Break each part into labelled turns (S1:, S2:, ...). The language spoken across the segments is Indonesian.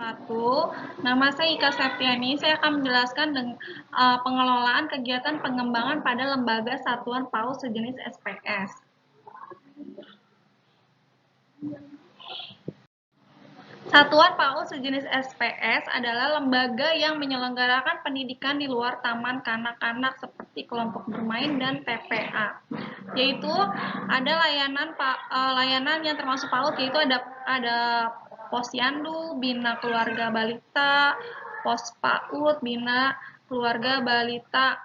S1: wabarakatuh. Nama saya Ika Septiani. Saya akan menjelaskan pengelolaan kegiatan pengembangan pada lembaga satuan PAUD sejenis SPS. Satuan PAUD sejenis SPS adalah lembaga yang menyelenggarakan pendidikan di luar taman kanak-kanak seperti kelompok bermain dan TPA. Yaitu ada layanan yang termasuk PAUD, yaitu ada Posyandu, Bina Keluarga Balita, Pos PAUD, Bina Keluarga Balita,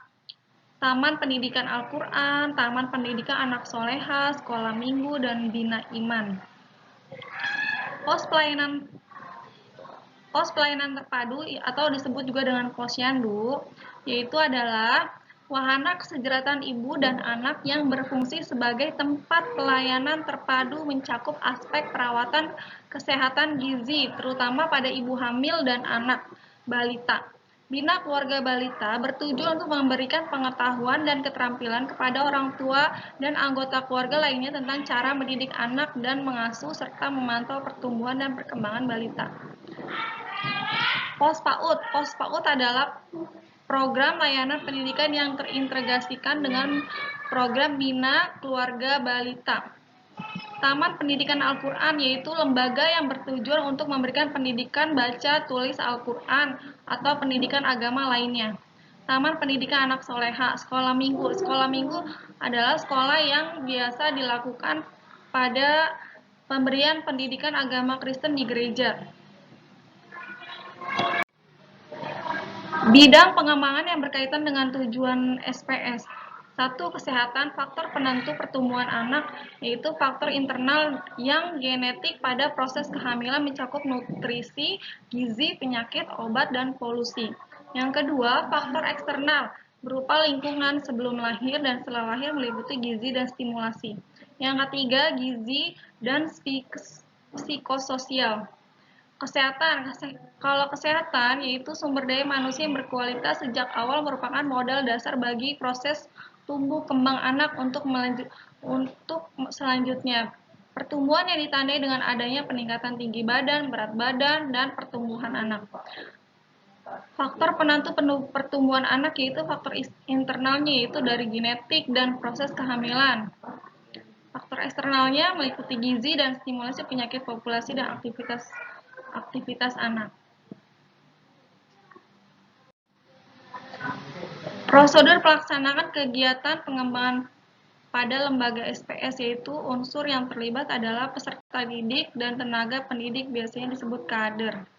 S1: Taman Pendidikan Al-Quran, Taman Pendidikan Anak Soleha, Sekolah Minggu, dan Bina Iman. Pos pelayanan terpadu atau disebut juga dengan Posyandu, yaitu adalah wahana kesejahteraan ibu dan anak yang berfungsi sebagai tempat pelayanan terpadu mencakup aspek perawatan kesehatan gizi, terutama pada ibu hamil dan anak balita. Bina Keluarga Balita bertujuan untuk memberikan pengetahuan dan keterampilan kepada orang tua dan anggota keluarga lainnya tentang cara mendidik anak dan mengasuh serta memantau pertumbuhan dan perkembangan balita. Pos PAUD adalah program layanan pendidikan yang terintegrasikan dengan program Bina Keluarga Balita. Taman Pendidikan Al-Quran yaitu lembaga yang bertujuan untuk memberikan pendidikan baca tulis Al-Quran atau pendidikan agama lainnya. Taman Pendidikan Anak Soleha, Sekolah Minggu. Sekolah Minggu adalah sekolah yang biasa dilakukan pada pemberian pendidikan agama Kristen di gereja. Bidang pengembangan yang berkaitan dengan tujuan SPS. 1. Kesehatan. Faktor penentu pertumbuhan anak, yaitu faktor internal yang genetik pada proses kehamilan mencakup nutrisi, gizi, penyakit, obat, dan polusi. Yang kedua, faktor eksternal, berupa lingkungan sebelum lahir dan setelah lahir meliputi gizi dan stimulasi. Yang ketiga, gizi dan psikososial. Kesehatan. Kalau kesehatan, yaitu sumber daya manusia yang berkualitas sejak awal merupakan modal dasar bagi proses tumbuh kembang anak untuk selanjutnya. Pertumbuhan yang ditandai dengan adanya peningkatan tinggi badan, berat badan, dan pertumbuhan anak. Faktor penentu pertumbuhan anak yaitu faktor internalnya, yaitu dari genetik dan proses kehamilan. Faktor eksternalnya meliputi gizi dan stimulasi penyakit populasi dan aktivitas anak. Prosedur pelaksanaan kegiatan pengembangan pada lembaga SPS, yaitu unsur yang terlibat adalah peserta didik dan tenaga pendidik, biasanya disebut kader.